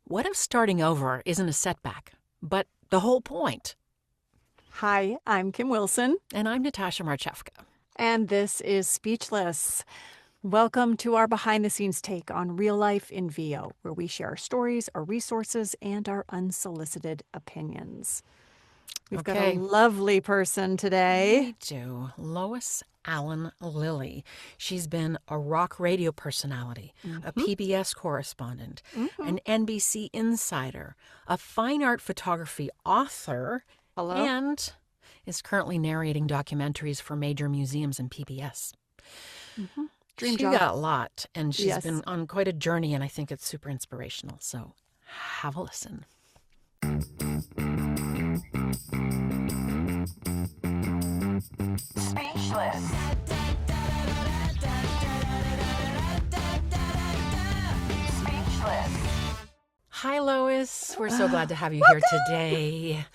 What if starting over isn't a setback, but the whole point? Hi, I'm Kim Wilson. And I'm Natasha Marchevka. And this is Speechless. Welcome to our behind-the-scenes take on real life in VO, where we share our stories, our resources, and our unsolicited opinions. We've got a lovely person today. We do. Lois Allen Lilly. She's been a rock radio personality, a PBS correspondent, an NBC insider, a fine art photography author, and is currently narrating documentaries for major museums and PBS. Dream She job. got a lot, and she's Yes. been on quite a journey, and I think it's super inspirational. So have a listen. Speechless. Speechless. Hi, Lois. We're so glad to have you here today.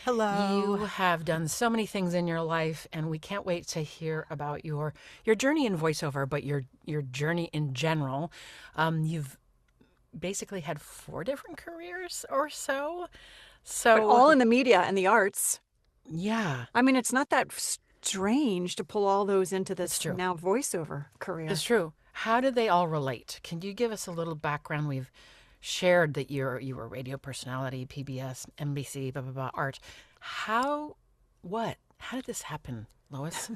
Hello. You have done so many things in your life, and we can't wait to hear about your journey in voiceover, but your journey in general. You've basically had 4 different careers or so. But all in the media and the arts. Yeah, I mean, it's not that strange to pull all those into this It's true. now voiceover career. it's true. How did they all relate? Can you give us a little background? We've shared that you were a radio personality, PBS, NBC, blah, blah, blah, art. How did this happen, Lois?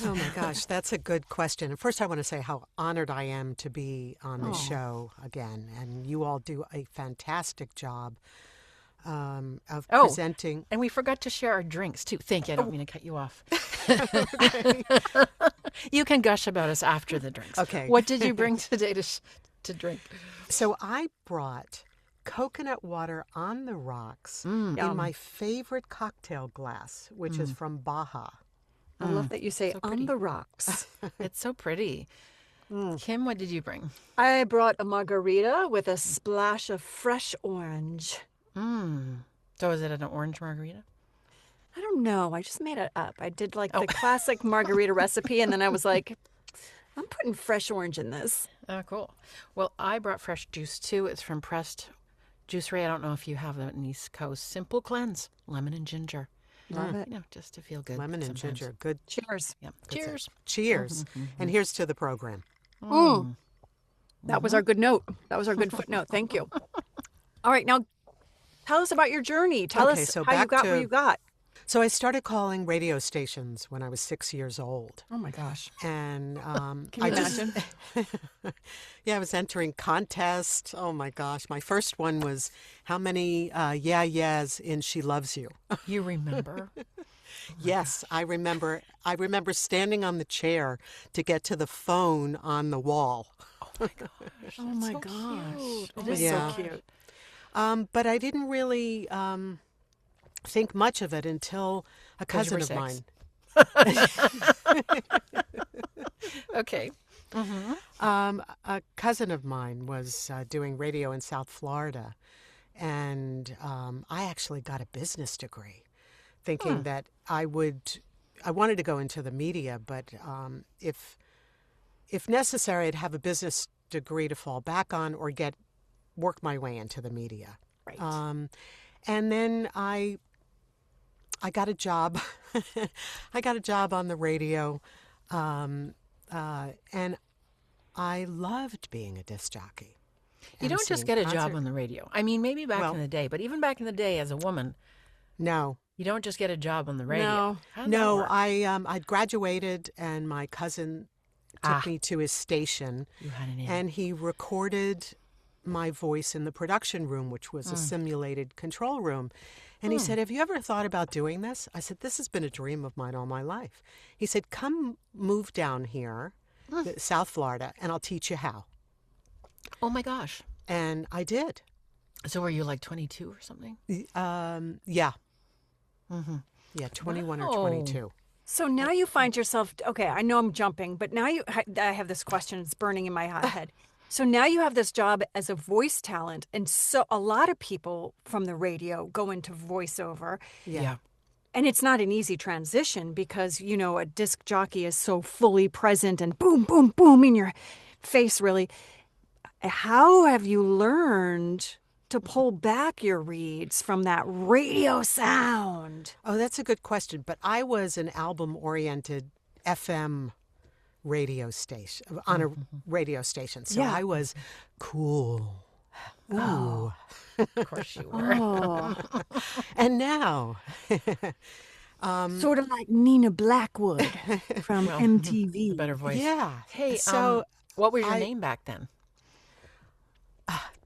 Oh my gosh, that's a good question. First, I want to say how honored I am to be on the show again. And you all do a fantastic job of presenting. And we forgot to share our drinks, too. Thank you. I don't mean to cut you off. You can gush about us after the drinks. Okay. What did you bring today to drink? So I brought coconut water on the rocks in my favorite cocktail glass, which is from Baja. I love that you say So on pretty. the rocks. It's so pretty. Kim, what did you bring? I brought a margarita with a splash of fresh orange. So is it an orange margarita? I don't know. I just made it up. I did like the classic margarita recipe, and then I was like, I'm putting fresh orange in this. Oh, cool. Well, I brought fresh juice, too. It's from Pressed Juicery. I don't know if you have that in East Coast. Simple Cleanse, lemon and ginger. Love it. You know, just to feel good. Lemon and sometimes. ginger. Good. Cheers. Yep. That's it. Cheers. Cheers. And here's to the program. That was our good note. That was our good footnote. Thank you. All right, now tell us about your journey. Tell Okay, us so how you back got to- where you got. So I started calling radio stations when I was 6 years old. Oh my gosh. And Can you imagine? Yeah, I was entering contests. Oh my gosh. My first one was how many yeah yeahs in She Loves You. You remember? Yes, I remember standing on the chair to get to the phone on the wall. Oh my gosh. It is Yeah. so cute. But I didn't really think much of it until a 'Cause you cousin were of 6. mine. Okay. A cousin of mine was doing radio in South Florida, and I actually got a business degree, thinking that I wanted to go into the media, but if necessary, I'd have a business degree to fall back on or work my way into the media. Right. And then I got a job. I got a job on the radio, and I loved being a disc jockey. You don't just emceeing get a job concert- on the radio. I mean, maybe back in the day, but even back in the day as a woman, No, you don't just get a job on the radio. No. How did that no. work? I graduated, and my cousin took me to his station, You had an in. and he recorded my voice in the production room, which was a simulated control room. And he said, "Have you ever thought about doing this?" I said, "This has been a dream of mine all my life." He said, "Come move down here, South Florida, and I'll teach you how." Oh my gosh. And I did. So were you like 22 or something? Yeah. Yeah, 21 or Wow. 22. So now you find yourself, okay, I know I'm jumping, but now I have this question. It's burning in my head. So now you have this job as a voice talent. And so a lot of people from the radio go into voiceover. Yeah. And it's not an easy transition because, you know, a disc jockey is so fully present and boom, boom, boom in your face, really. How have you learned to pull back your reads from that radio sound? Oh, that's a good question. But I was an album-oriented FM radio station, on a radio station. So Yeah. I was cool. Ooh. Of course you were. Oh, And now, sort of like Nina Blackwood from Well, MTV. Better voice. yeah. Hey, so what was your I- name back then?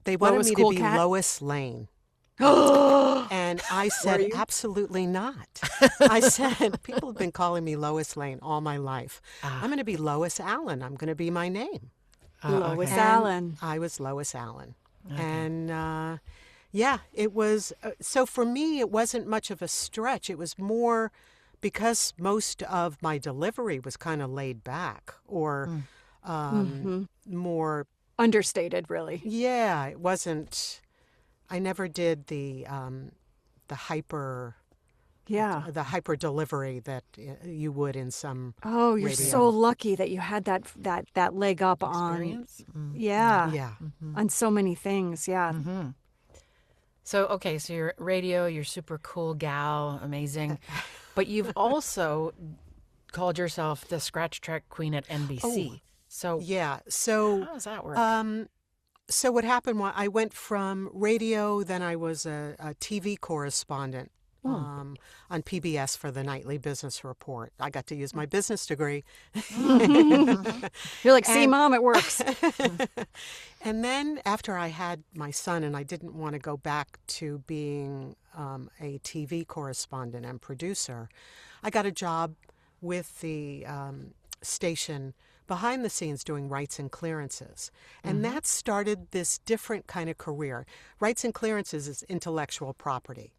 they wanted Lois me Cool to be Cat? Lois Lane. And I said, absolutely not. I said, people have been calling me Lois Lane all my life. I'm going to be Lois Allen. I'm going to be my name. Lois okay. Allen. I was Lois Allen. And yeah, it was. So for me, it wasn't much of a stretch. It was more because most of my delivery was kind of laid back or more. Understated, really. Yeah, it wasn't. I never did the hyper. Yeah. The hyper delivery that you would in some. Oh, you're radio. so lucky that you had that leg up on. Experience? Yeah. Yeah. On so many things. Yeah. So, okay, so you're radio, you're super cool gal, amazing. But you've also called yourself the scratch track queen at NBC. So, Yeah. So. how does that work? So what happened was I went from radio, then I was a TV correspondent on PBS for the nightly business report. I got to use my business degree. You're like, see, Mom, it works. And then after I had my son and I didn't want to go back to being a TV correspondent and producer, I got a job with the station behind the scenes doing rights and clearances. And that started this different kind of career. Rights and clearances is intellectual property.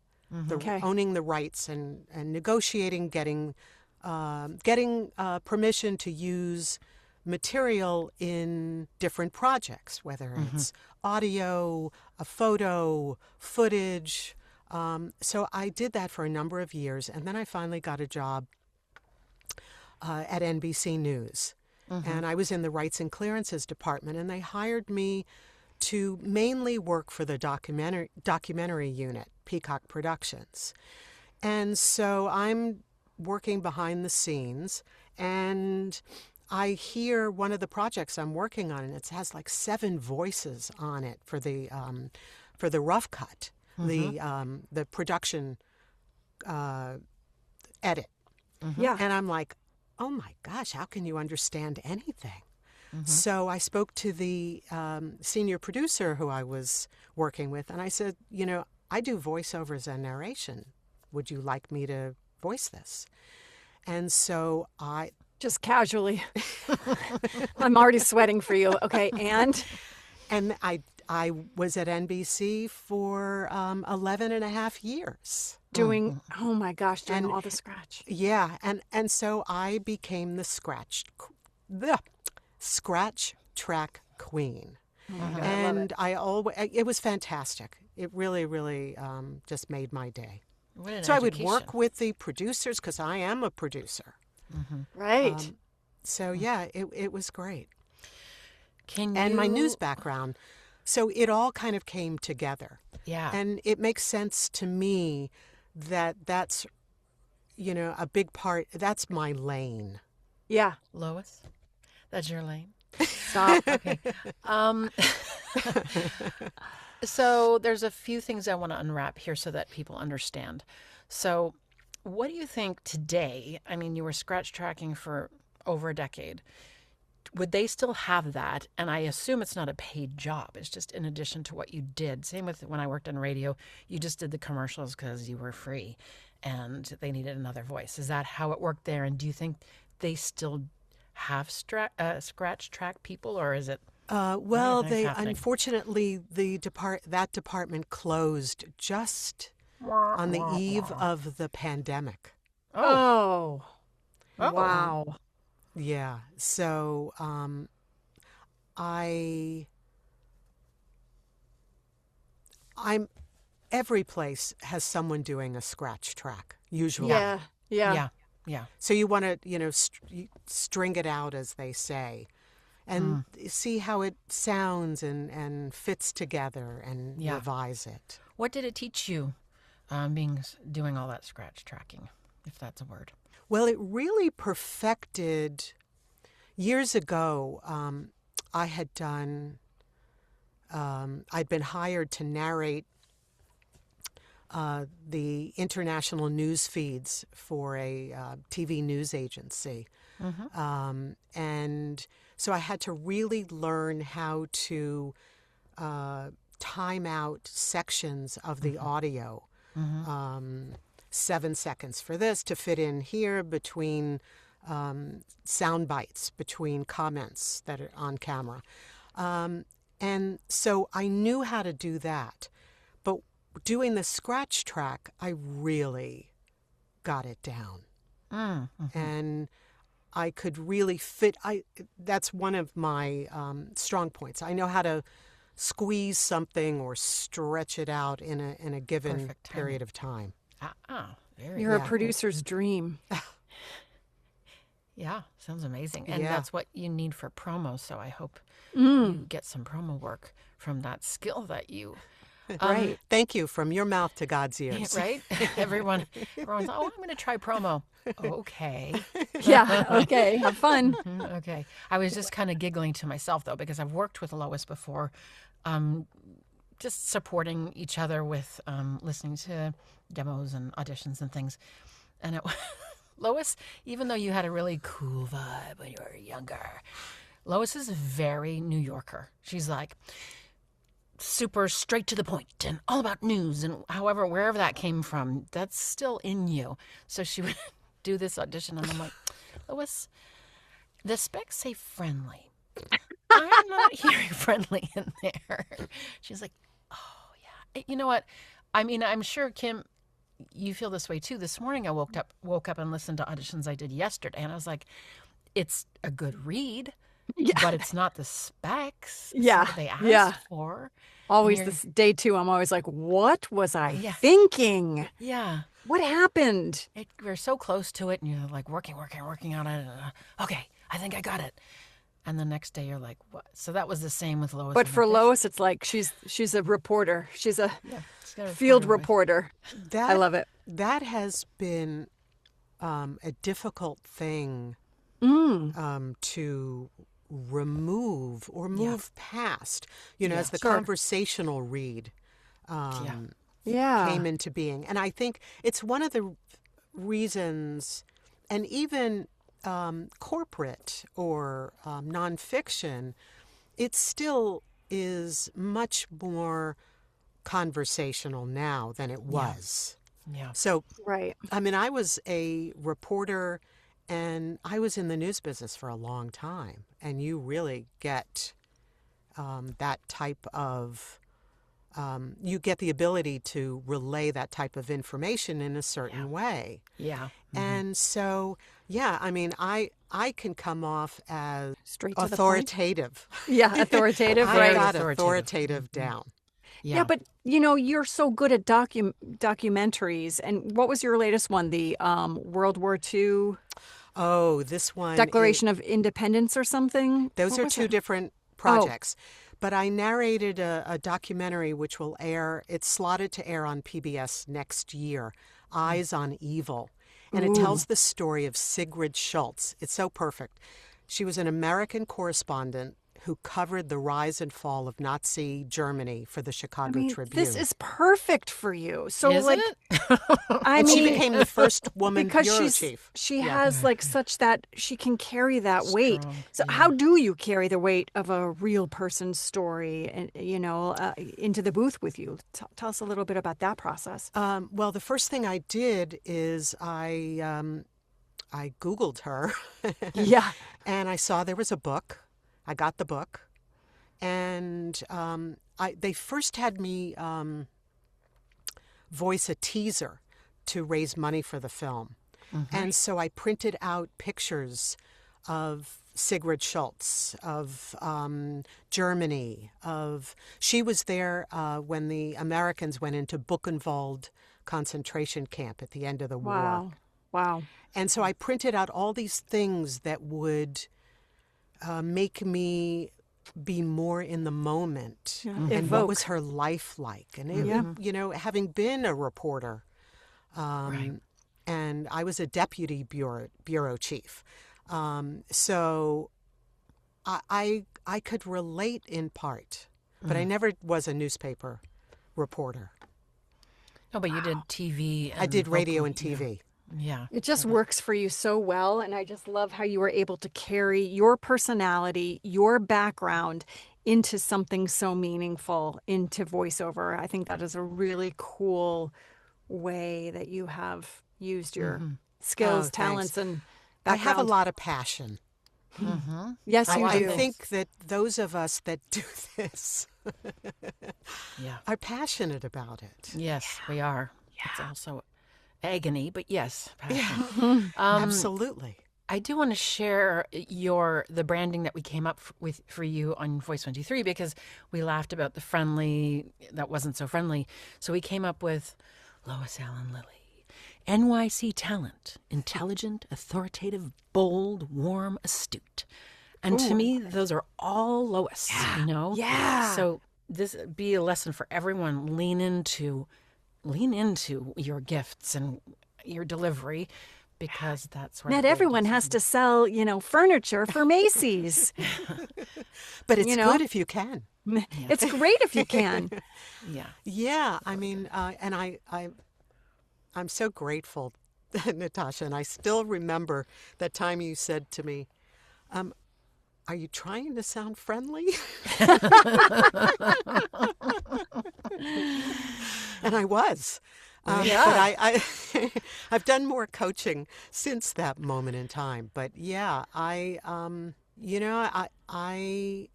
Okay. Owning the rights and negotiating, getting permission to use material in different projects, whether it's audio, a photo, footage. So I did that for a number of years, and then I finally got a job at NBC News. And I was in the rights and clearances department, and they hired me to mainly work for the documentary unit, Peacock Productions. And so I'm working behind the scenes, and I hear one of the projects I'm working on, and it has like 7 voices on it for the rough cut, the production edit. Yeah. And I'm like, oh my gosh, how can you understand anything? So I spoke to the senior producer who I was working with, and I said, I do voiceovers and narration. Would you like me to voice this? And so I... Just casually. I'm already sweating for you. Okay, and? And I was at NBC for 11 and a half years. Doing, oh my gosh, doing all the scratch. Yeah, and so I became the scratch track queen. And it was fantastic. It really, really just made my day. What an So I would education. work with the producers because I am a producer. Right. So yeah, it was great. And My news background. So it all kind of came together. Yeah. And it makes sense to me that that's, a big part. That's my lane. Yeah. Lois, that's your lane. Stop. Okay. So there's a few things I want to unwrap here so that people understand. So what do you think today? I mean, you were scratch tracking for over a decade. Would they still have that? And I assume it's not a paid job. It's just in addition to what you did. Same with when I worked on radio. You just did the commercials because you were free and they needed another voice. Is that how it worked there? And do you think they still have scratch track people, or is it? Well, think's they happening? Unfortunately that department closed just on the eve of the pandemic. Oh. Oh. Wow. Yeah. So every place has someone doing a scratch track usually. Yeah. Yeah. Yeah. Yeah. So you want to, string it out, as they say. and see how it sounds and fits together and revise it. What did it teach you, doing all that scratch tracking, if that's a word? Well, it really perfected. Years ago, I had done. I'd been hired to narrate the international news feeds for a TV news agency. And so I had to really learn how to time out sections of the audio. 7 seconds for this to fit in here between sound bites, between comments that are on camera. And so I knew how to do that. But doing the scratch track, I really got it down. And I could really fit. That's one of my strong points. I know how to squeeze something or stretch it out in a given period of time. You're a producer's dream. Yeah, sounds amazing. And Yeah. that's what you need for promo, so I hope you get some promo work from that skill that you... Right. Thank you. From your mouth to God's ears. Right? Everyone's, I'm going to try promo. Okay. Yeah. Okay. Have fun. Okay. I was just kind of giggling to myself, though, because I've worked with Lois before, just supporting each other with listening to demos and auditions and things. And Lois, even though you had a really cool vibe when you were younger, Lois is very New Yorker. She's like super straight to the point and all about news, and however, wherever that came from, that's still in you. So she would do this audition, and I'm like, Lois, the specs say friendly. I'm not hearing friendly in there. She's like, oh, yeah. You know what? I mean, I'm sure, Kim, you feel this way too. This morning I woke up and listened to auditions I did yesterday, and I was like, it's a good read, but it's not the specs they asked for. Always this day two, I'm always like, what was I thinking? Yeah. What happened? We're so close to it, and you're like working on it. Okay, I think I got it. And the next day you're like, what? So that was the same with Lois. But for Lois, it's like she's a reporter. She's a field reporter. I love it. That has been a difficult thing to remove or move past, as the conversational read came into being. And I think it's one of the reasons, and even corporate or nonfiction, it still is much more conversational now than it was. Yeah. So, right. I mean, I was a reporter and I was in the news business for a long time. And you really get that type of, you get the ability to relay that type of information in a certain way. Yeah. And so, I mean, I can come off as Straight to authoritative. The point. Yeah, authoritative, I right? got authoritative down. Yeah, but you're so good at documentaries. And what was your latest one? The World War II Oh, this one. Declaration of Independence or something? Those are two different projects. But I narrated a documentary which will air, it's slotted to air on PBS next year, Eyes on Evil. And it tells the story of Sigrid Schultz. It's so perfect. She was an American correspondent who covered the rise and fall of Nazi Germany for the Chicago Tribune. This is perfect for you. So, Isn't it? She became the first woman bureau chief. She has such that she can carry that weight. So, how do you carry the weight of a real person's story, and into the booth with you? Tell us a little bit about that process. Well, the first thing I did is I Googled her. Yeah, and I saw there was a book. I got the book, and they first had me voice a teaser to raise money for the film. And so I printed out pictures of Sigrid Schultz, of Germany, she was there when the Americans went into Buchenwald concentration camp at the end of the war. Wow. And so I printed out all these things that would make me be more in the moment. And Evoke. what was her life like? And, having been a reporter, and I was a deputy bureau chief. So I could relate in part, but I never was a newspaper reporter. No, but you did TV. And I did radio and vocal, TV. Yeah. It just works for you so well. And I just love how you were able to carry your personality, your background into something so meaningful, into voiceover. I think that is a really cool way that you have used your skills, talents, and background. I have a lot of passion. Yes, you I do. think that those of us that do this Yeah. are passionate about it. Yes, we are. It's also agony, but yes, passion. Absolutely. I do want to share the branding that we came up with for you on Voice 23, because we laughed about the friendly that wasn't so friendly. So we came up with Lois Allen Lilly. NYC talent, intelligent, authoritative, bold, warm, astute. And to me, those are all Lois, you know? Yeah. So this be a lesson for everyone. Lean into your gifts and your delivery, because that's where Not everyone has to sell, furniture for Macy's. But it's good if you can. It's great if you can. Yeah. Yeah, I mean, and I'm so grateful, Natasha, and I still remember that time you said to me, are you trying to sound friendly? And I was. But I've done more coaching since that moment in time. But yeah, I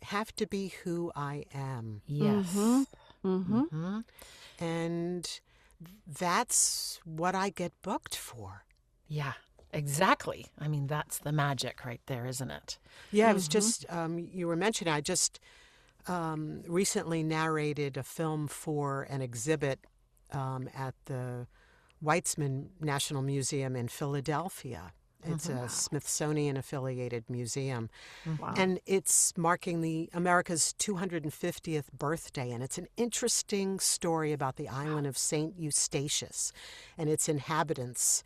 have to be who I am. Yes. And that's what I get booked for. Yeah, exactly. I mean, that's the magic right there, isn't it? Yeah, I was just, you were mentioning, I just recently narrated a film for an exhibit at the Weitzman National Museum in Philadelphia. It's a Smithsonian-affiliated museum. Wow. And it's marking America's 250th birthday. And it's an interesting story about the island of St. Eustatius and its inhabitants,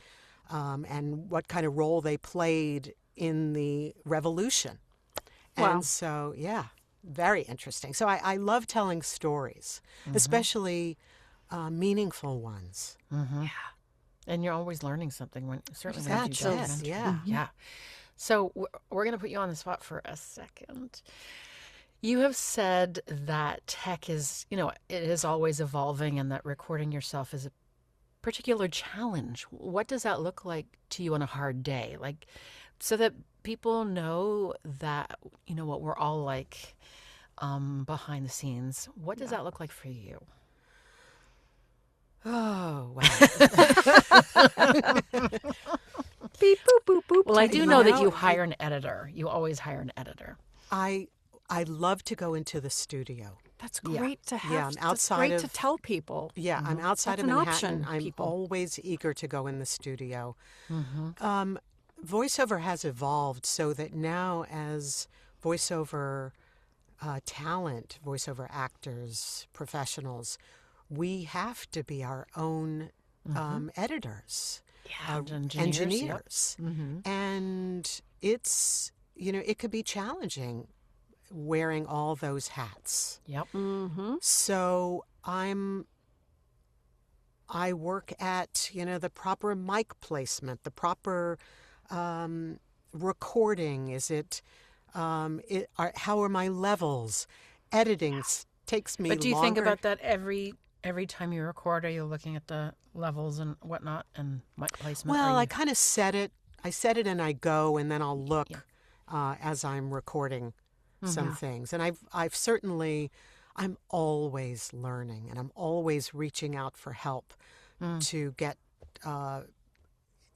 and what kind of role they played in the revolution. Wow. And so, yeah, very interesting. So I love telling stories, especially meaningful ones. Yeah. And you're always learning something when you do That's documentaries. it, yeah. Yeah. So we're going to put you on the spot for a second. You have said that tech is, it is always evolving, and that recording yourself is a particular challenge. What does that look like to you on a hard day? Like, so that people know that, what we're all like behind the scenes. What does that look like for you? Oh, wow. Beep, boop, boop, boop. Well, I do know that you hire an editor. You always hire an editor. I love to go into the studio. That's great to have. Yeah, I'm That's outside great of- to tell people. Yeah, I'm outside That's of an Manhattan. option, I'm people. always eager to go in the studio. Voiceover has evolved so that now, as voiceover talent, voiceover actors, professionals, we have to be our own editors, engineers. And it's, it could be challenging wearing all those hats. Yep. So I work at, the proper mic placement, the proper recording. Is it, how are my levels? Editing takes me But do you longer. think about that every time you record? Are you looking at the levels and whatnot and mic placement? Well, I kind of set it. I set it and I go, and then I'll look as I'm recording some things. And I've certainly, I'm always learning, and I'm always reaching out for help to get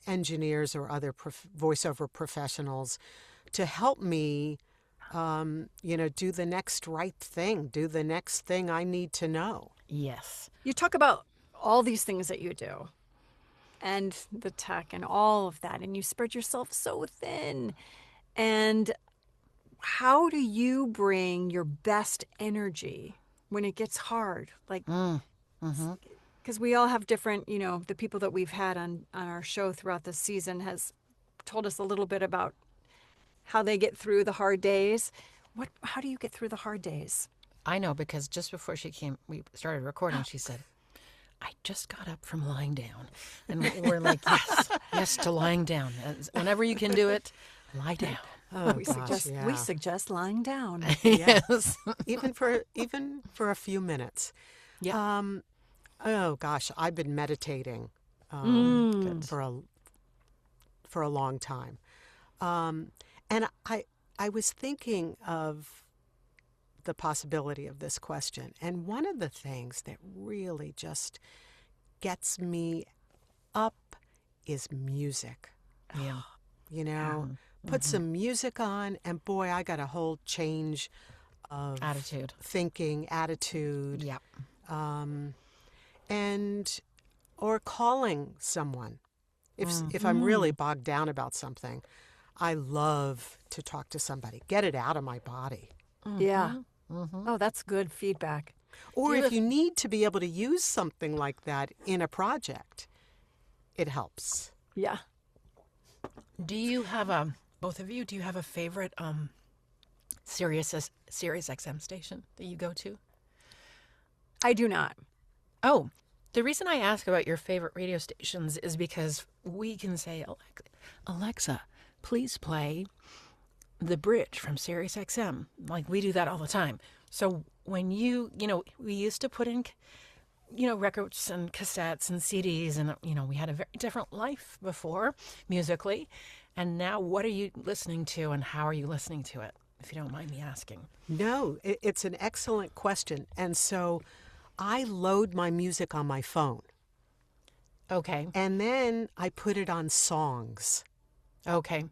engineers or other voiceover professionals to help me, do the next right thing, do the next thing I need to know. Yes. You talk about all these things that you do and the tech and all of that, and you spread yourself so thin. And how do you bring your best energy when it gets hard? Like, because we all have different, the people that we've had on our show throughout the season has told us a little bit about how they get through the hard days. How do you get through the hard days? I know, because just before we started recording, she said, I just got up from lying down. And we're like, yes to lying down. Whenever you can do it, lie down. Oh, we gosh, suggest lying down. Yes. even for a few minutes. Yeah. Oh gosh, I've been meditating for a long time, and I was thinking of the possibility of this question, and one of the things that really just gets me up is music. Yeah. Put some music on, and boy, I got a whole change of Attitude. thinking, attitude. Yeah. Or calling someone. If I'm really bogged down about something, I love to talk to somebody, get it out of my body. Yeah. Oh, that's good feedback. Or if you need to be able to use something like that in a project, it helps. Yeah. Do you have both of you, do you have a favorite Sirius XM station that you go to? I do not. Oh, the reason I ask about your favorite radio stations is because we can say, Alexa, please play The Bridge from Sirius XM. Like, we do that all the time. So when we used to put in, records and cassettes and CDs, and, we had a very different life before musically. And now what are you listening to, and how are you listening to it, if you don't mind me asking? No, it's an excellent question. And so I load my music on my phone. Okay. And then I put it on songs. Okay.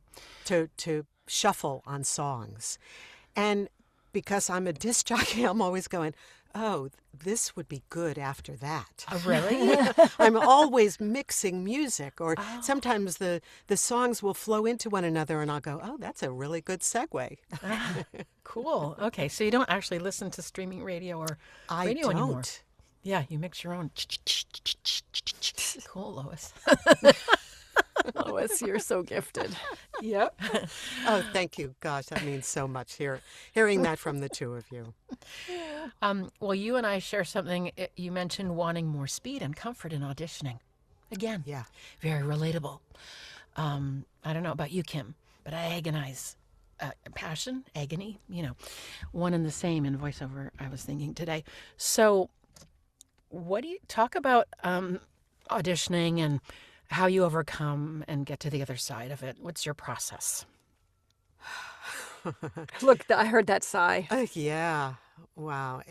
To shuffle on songs. And because I'm a disc jockey, I'm always going, oh, this would be good after that. Oh, really? I'm always mixing music, or sometimes the songs will flow into one another, and I'll go, oh, that's a really good segue. Cool. Okay, so you don't actually listen to streaming radio or radio anymore? Yeah, you mix your own. Cool, Lois. Lois, you're so gifted. Yep. Oh, thank you. Gosh, that means so much hearing that from the two of you. Well, you and I share something. You mentioned wanting more speed and comfort in auditioning. Again, Yeah. Very relatable. I don't know about you, Kim, but I agonize. Passion, agony, one and the same in voiceover, I was thinking today. So what do you talk about auditioning and how you overcome and get to the other side of it? What's your process? Look, I heard that sigh. Yeah. Wow.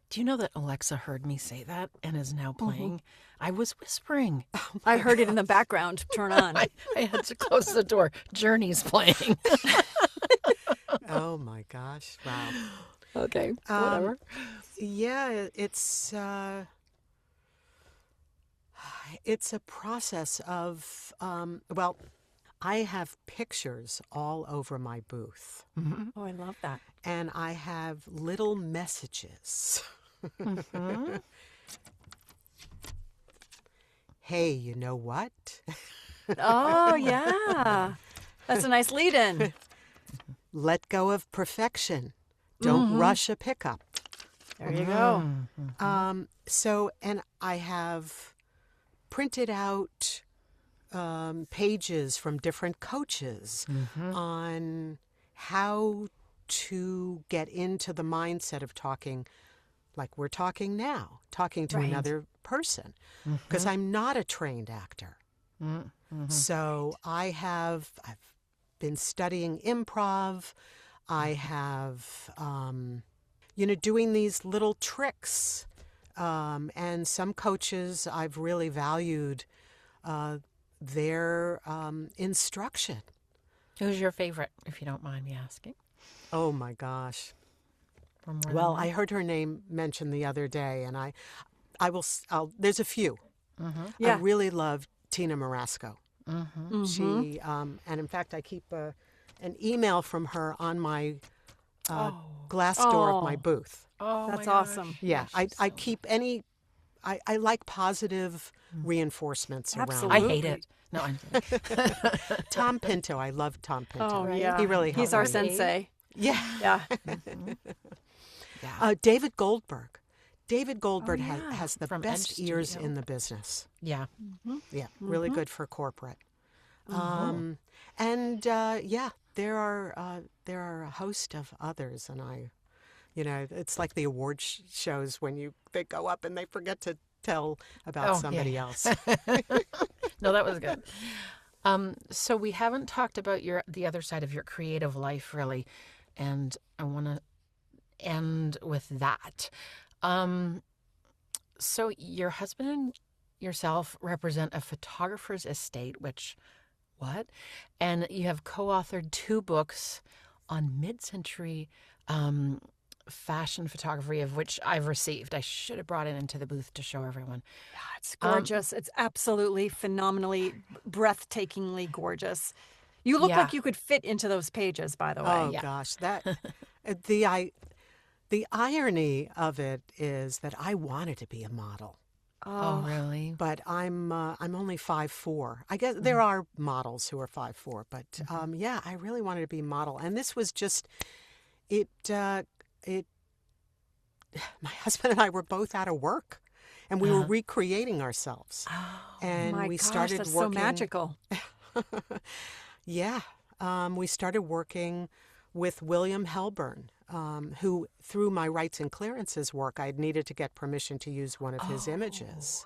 Do you know that Alexa heard me say that and is now playing? I was whispering. I heard it in the background. Turn on. I had to close the door. Journey's playing. Oh, my gosh. Wow. Okay, whatever. Yeah, it's a process of, I have pictures all over my booth. Mm-hmm. Oh, I love that. And I have little messages. Mm-hmm. Hey, you know what? Oh, yeah. That's a nice lead-in. Let go of perfection. Don't rush a pickup. There you go. And I have printed out pages from different coaches on how to get into the mindset of talking like we're talking now, talking to another person, because I'm not a trained actor. So I've been studying improv. I have, doing these little tricks. And some coaches, I've really valued their instruction. Who's your favorite, if you don't mind me asking? Oh, my gosh. Well, I heard her name mentioned the other day, and there's a few. Yeah. I really love Tina Marasco. Mm-hmm. She, and in fact, I keep an email from her on my glass door of my booth. Oh, That's my gosh. awesome. Yeah, I so keep any. I like positive reinforcements around. Absolutely. I hate it. No, I'm kidding. Tom Pinto, I love Tom Pinto. Oh, yeah. He really He's helped our me. sensei. Yeah. Yeah. Yeah. David Goldberg. David Goldberg yeah. has the From best Edge ears Studio. in the business. Yeah. Yeah, really good for corporate. And there are a host of others, and it's like the award shows when they go up and they forget to tell about somebody else. No, that was good. So we haven't talked about the other side of your creative life, really, and I want to end with that. So your husband and yourself represent a photographer's estate, what? And you have co-authored 2 books on mid-century fashion photography, of which I've received. I should have brought it into the booth to show everyone. Yeah, it's gorgeous. It's absolutely phenomenally, breathtakingly gorgeous. You look like you could fit into those pages, by the way. Oh gosh, that the irony of it is that I wanted to be a model. Oh, really? But I'm only 5'4". I guess there are models who are 5'4", but I really wanted to be a model, and this was just it. My husband and I were both out of work, and we were recreating ourselves, and My we gosh, started that's working. so magical. Yeah, we started working with William Helburn, who, through my rights and clearances work, I needed to get permission to use one of his images.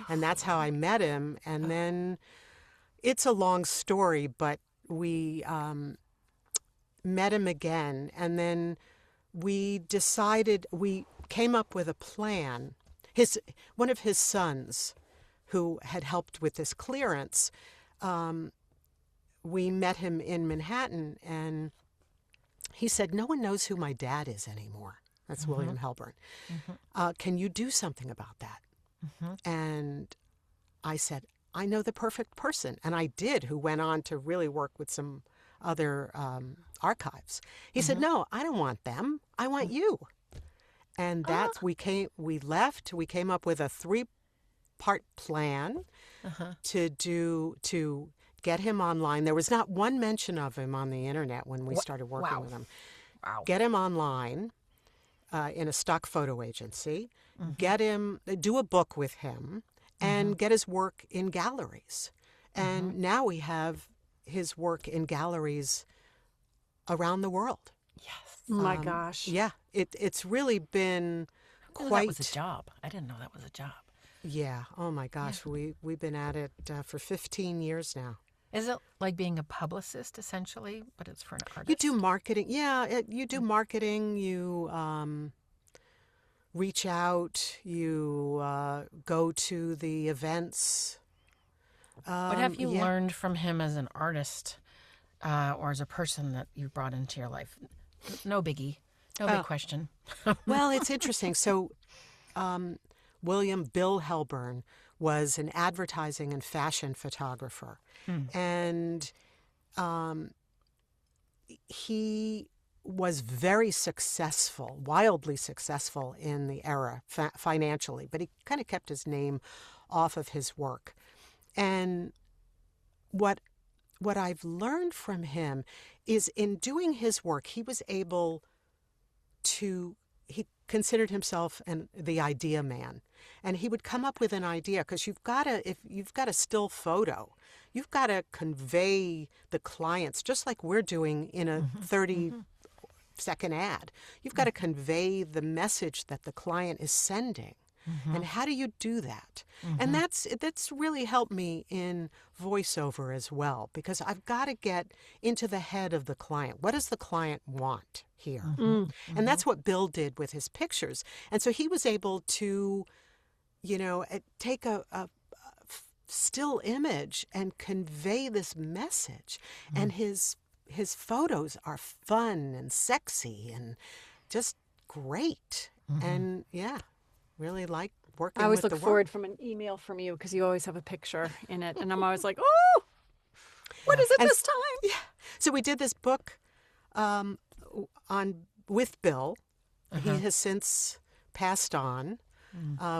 And that's how I met him. And then it's a long story, but we met him again. And then we came up with a plan. One of his sons, who had helped with this clearance, we met him in Manhattan, and he said, "No one knows who my dad is anymore." That's William Helburn. Can you do something about that? And I said, "I know the perfect person." And I did, who went on to really work with some other archives. He said, "No, I don't want them. I want you." And we came up with a 3-part plan to get him online. There was not one mention of him on the internet when we started working with him. Wow. Get him online in a stock photo agency, do a book with him, and get his work in galleries. And now we have his work in galleries around the world. Yes. My gosh. Yeah, it's really been quite... That was a job. I didn't know that was a job. Yeah. Oh my gosh, we've been at it for 15 years now. Is it like being a publicist, essentially, but it's for an artist? You do marketing. Yeah, you do marketing. You reach out. You go to the events. What have you learned from him as an artist or as a person that you brought into your life? No biggie. No big question. Well, it's interesting. So Bill Helburn was an advertising and fashion photographer. And he was very successful, wildly successful in the era financially, but he kind of kept his name off of his work. And what I've learned from him is in doing his work, he was able to, he considered himself the idea man. And he would come up with an idea, because if you've got a still photo, you've got to convey the clients, just like we're doing in a 30-second ad. You've got to convey the message that the client is sending. And how do you do that? And that's really helped me in voiceover as well, because I've got to get into the head of the client. What does the client want here? And that's what Bill did with his pictures. And so he was able to, take a still image and convey this message. And his photos are fun and sexy and just great. And really like working with the work. I always look forward from an email from you, because you always have a picture in it. And I'm always like, oh, what is it this time? Yeah. So we did this book with Bill. He has since passed on.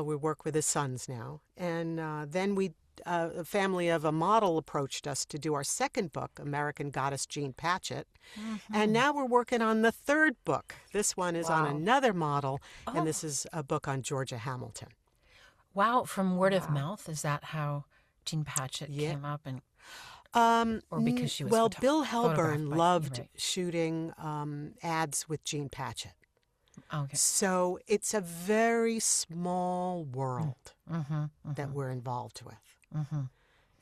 We work with his sons now. And then a family of a model approached us to do our second book, American Goddess Jean Patchett. And now we're working on the third book. This one is on another model, and this is a book on Georgia Hamilton. Wow, from word of mouth, is that how Jean Patchett came up? And or because she was Bill Helburn loved right. shooting ads with Jean Patchett. Okay. So it's a very small world that we're involved with.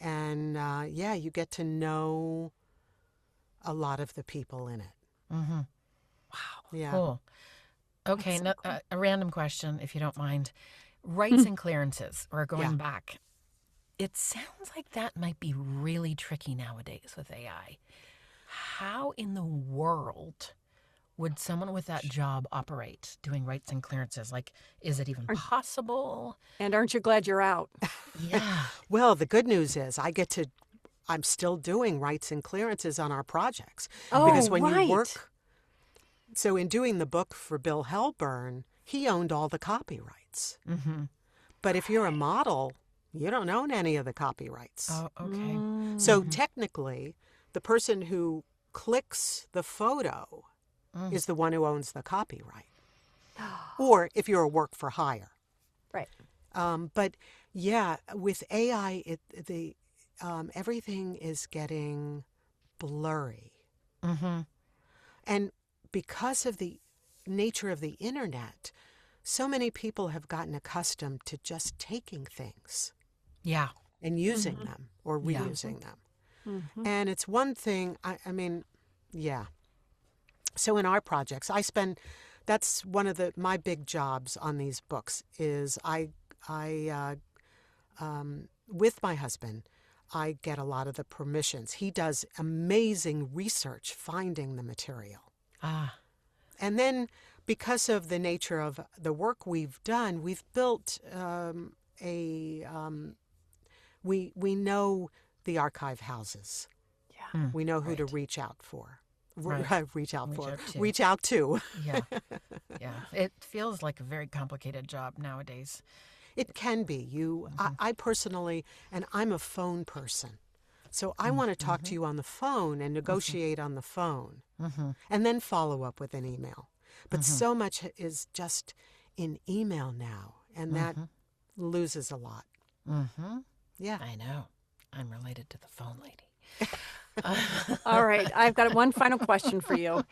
And you get to know a lot of the people in it. Wow. Yeah. Cool. Okay, a random question, if you don't mind. Rights and clearances, or going back. It sounds like that might be really tricky nowadays with AI. How in the world would someone with that job operate, doing rights and clearances? Like, is it even possible? And aren't you glad you're out? Yeah. Well, the good news is I'm still doing rights and clearances on our projects. Oh, because when right. you work, so in doing the book for Bill Helburn, he owned all the copyrights. But if you're a model, you don't own any of the copyrights. Oh, okay. So technically, the person who clicks the photo is the one who owns the copyright. Or if you're a work for hire. Right. But yeah, with AI, everything is getting blurry. And because of the nature of the internet, so many people have gotten accustomed to just taking things. Yeah. And using them or reusing them. And it's one thing, I mean, yeah. So in our projects, that's one of my big jobs on these books is with my husband, I get a lot of the permissions. He does amazing research finding the material. And then because of the nature of the work we've done, we've built we know the archive houses. Yeah. We know who to reach out for. Right. Reach out to. Yeah. Yeah. It feels like a very complicated job nowadays. It can be. I personally, and I'm a phone person, so I want to talk to you on the phone and negotiate on the phone, and then follow up with an email. But so much is just in email now, and that loses a lot. Yeah. I know. I'm related to the phone lady. All right. I've got one final question for you.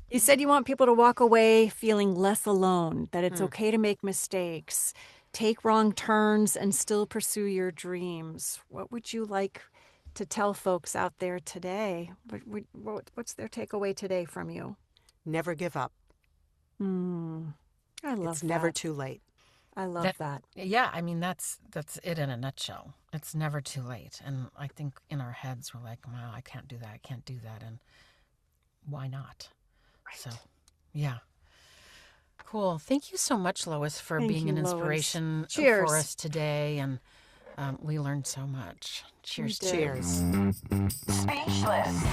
You said you want people to walk away feeling less alone, that it's okay to make mistakes, take wrong turns, and still pursue your dreams. What would you like to tell folks out there today? What's their takeaway today from you? Never give up. I love that. It's never too late. I love that. Yeah, I mean, that's it in a nutshell. It's never too late. And I think in our heads, we're like, wow, I can't do that. I can't do that. And why not? Right. So, yeah. Cool. Thank you so much, Lois, for being an inspiration for us today. And we learned so much. Cheers. Cheers. Speechless.